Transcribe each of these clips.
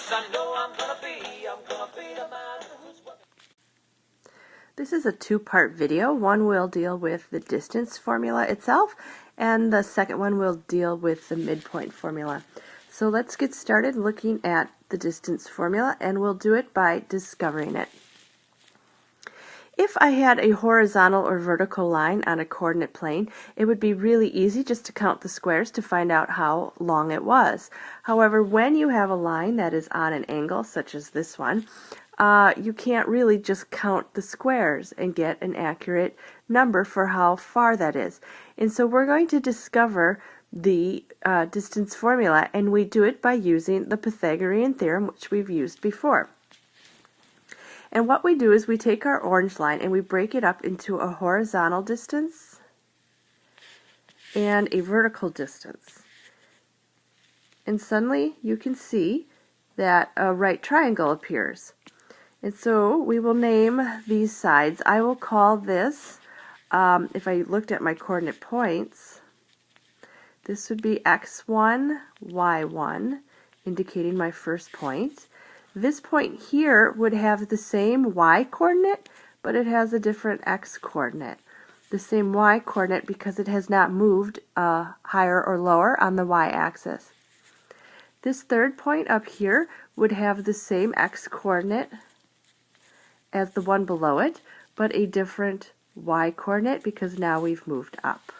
'cause I know I'm gonna be the man who's... This is a two-part video. One will deal with the distance formula itself, and the second one will deal with the midpoint formula. So let's get started looking at the distance formula, and we'll do it by discovering it. If I had a horizontal or vertical line on a coordinate plane, it would be really easy just to count the squares to find out how long it was. However, when you have a line that is on an angle, such as this one, you can't really just count the squares and get an accurate number for how far that is. And so we're going to discover the distance formula, and we do it by using the Pythagorean theorem, which we've used before. And what we do is we take our orange line and we break it up into a horizontal distance and a vertical distance. And suddenly you can see that a right triangle appears. And so we will name these sides. I will call this, if I looked at my coordinate points, this would be x1, y1, indicating my first point. This point here would have the same y-coordinate, but it has a different x-coordinate. The same y-coordinate because it has not moved higher or lower on the y-axis. This third point up here would have the same x-coordinate as the one below it, but a different y-coordinate because now we've moved up.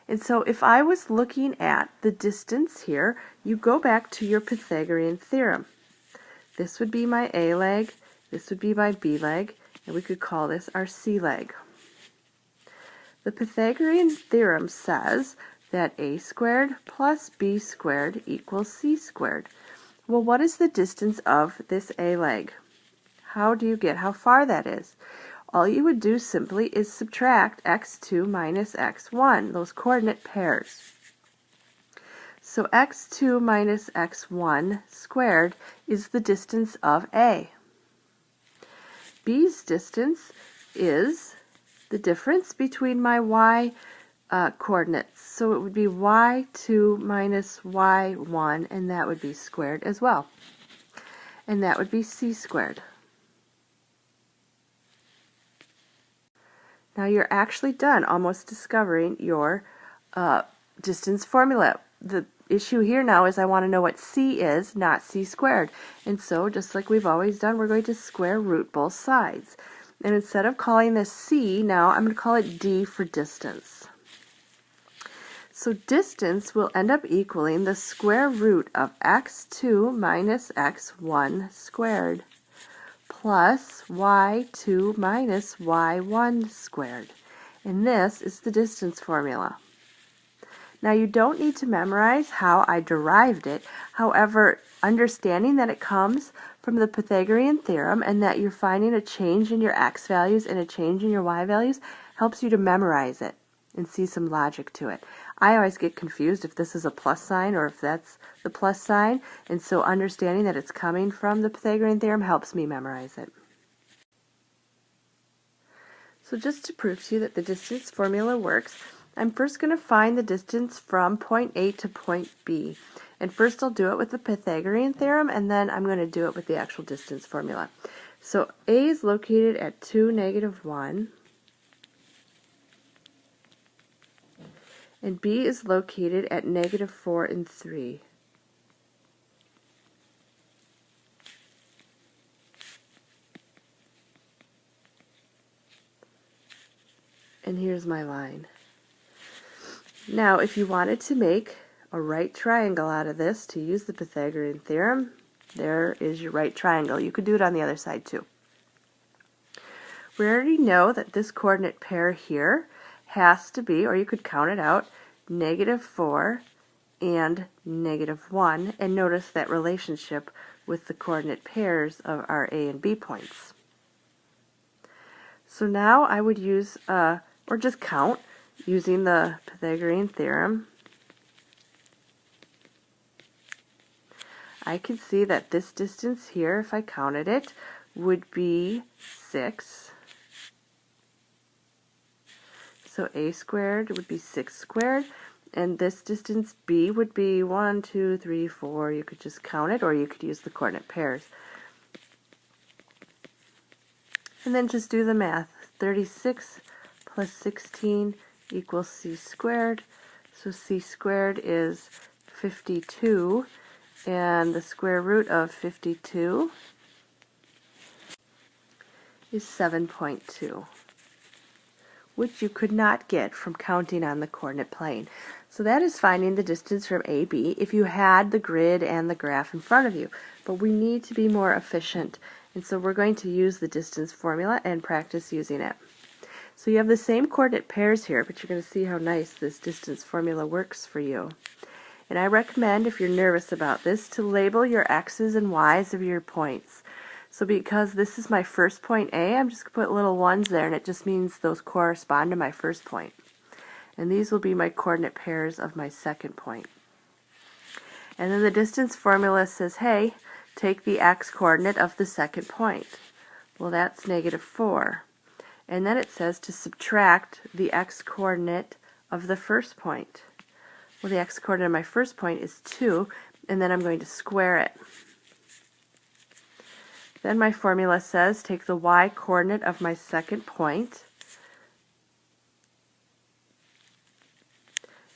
And so if I was looking at the distance here, you go back to your Pythagorean theorem. This would be my A leg, this would be my B leg, and we could call this our C leg. The Pythagorean theorem says that A squared plus B squared equals C squared. Well, what is the distance of this A leg? How do you get how far that is? All you would do simply is subtract x2 minus x1, those coordinate pairs. So x2 minus x1 squared is the distance of A. B's distance is the difference between my y coordinates. So it would be y2 minus y1, and that would be squared as well. And that would be C squared. Now you're actually done almost discovering your distance formula. The issue here now is I want to know what C is, not C squared. And so, just like we've always done, we're going to square root both sides. And instead of calling this C, now I'm going to call it D for distance. So distance will end up equaling the square root of x2 minus x1 squared plus y2 minus y1 squared. And this is the distance formula. Now you don't need to memorize how I derived it. However, understanding that it comes from the Pythagorean theorem and that you're finding a change in your x values and a change in your y values helps you to memorize it and see some logic to it. I always get confused if this is a plus sign or if that's the plus sign, and so understanding that it's coming from the Pythagorean theorem helps me memorize it. So just to prove to you that the distance formula works, I'm first going to find the distance from point A to point B. And first I'll do it with the Pythagorean theorem, and then I'm going to do it with the actual distance formula. So A is located at 2, negative 1. And B is located at negative 4 and 3. And here's my line. Now, if you wanted to make a right triangle out of this to use the Pythagorean theorem, there is your right triangle. You could do it on the other side too. We already know that this coordinate pair here has to be, or you could count it out, negative 4 and negative 1, and notice that relationship with the coordinate pairs of our A and B points. So now I would use, or just count, using the Pythagorean theorem. I can see that this distance here, if I counted it, would be 6. So A squared would be 6 squared, And this distance b would be 1, 2, 3, 4. You could just count it, or you could use the coordinate pairs. And then just do the math. 36 plus 16 equals c squared. So c squared is 52, and the square root of 52 is 7.2, which you could not get from counting on the coordinate plane. So that is finding the distance from AB if you had the grid and the graph in front of you. But we need to be more efficient, and so we're going to use the distance formula and practice using it. So you have the same coordinate pairs here, but you're going to see how nice this distance formula works for you. And I recommend, if you're nervous about this, to label your x's and y's of your points. So because this is my first point A, I'm just going to put little ones there, and it just means those correspond to my first point. And these will be my coordinate pairs of my second point. And then the distance formula says, hey, take the x coordinate of the second point. Well, that's -4. And then it says to subtract the x coordinate of the first point. Well, the x coordinate of my first point is 2, and then I'm going to square it. Then my formula says take the y coordinate of my second point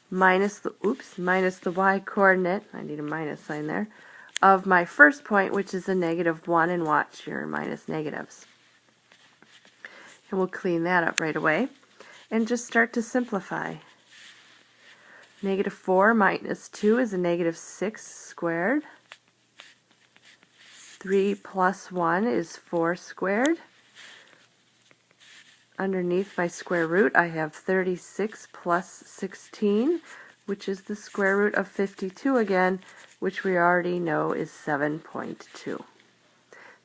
minus the y coordinate, I need a minus sign there, of my first point, which is a -1, and watch your minus negatives. And we'll clean that up right away and just start to simplify. -4 minus 2 is a -6 squared. 3 plus 1 is 4 squared. Underneath my square root, I have 36 plus 16, which is the square root of 52 again, which we already know is 7.2.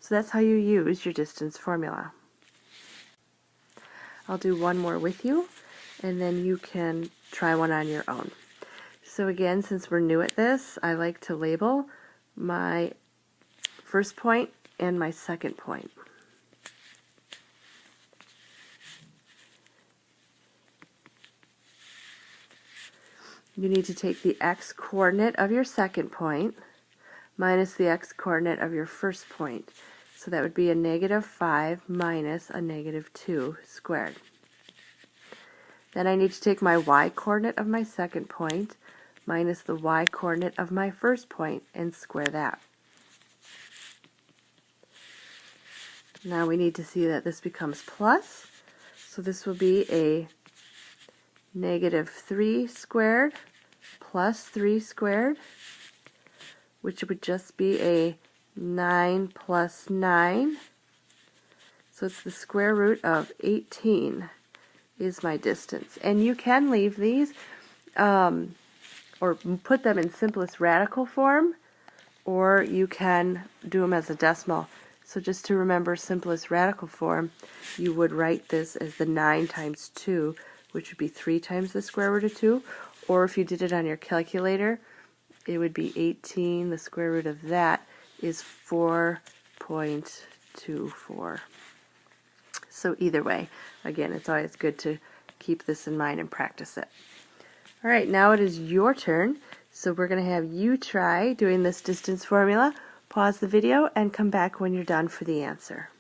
So that's how you use your distance formula. I'll do one more with you, and then you can try one on your own. So again, since we're new at this, I like to label my first point and my second point. You need to take the x coordinate of your second point minus the x coordinate of your first point. So that would be a -5 minus a -2 squared. Then I need to take my y coordinate of my second point minus the y coordinate of my first point and square that. Now we need to see that this becomes plus, so this will be a -3 squared plus 3 squared, which would just be a 9 plus 9. So it's the square root of 18 is my distance. And you can leave these or put them in simplest radical form, or you can do them as a decimal. So just to remember simplest radical form, you would write this as the 9 times 2, which would be 3 times the square root of 2. Or if you did it on your calculator, it would be 18. The square root of that is 4.24. So either way, again, it's always good to keep this in mind and practice it. All right, now it is your turn. So we're going to have you try doing this distance formula. Pause the video and come back when you're done for the answer.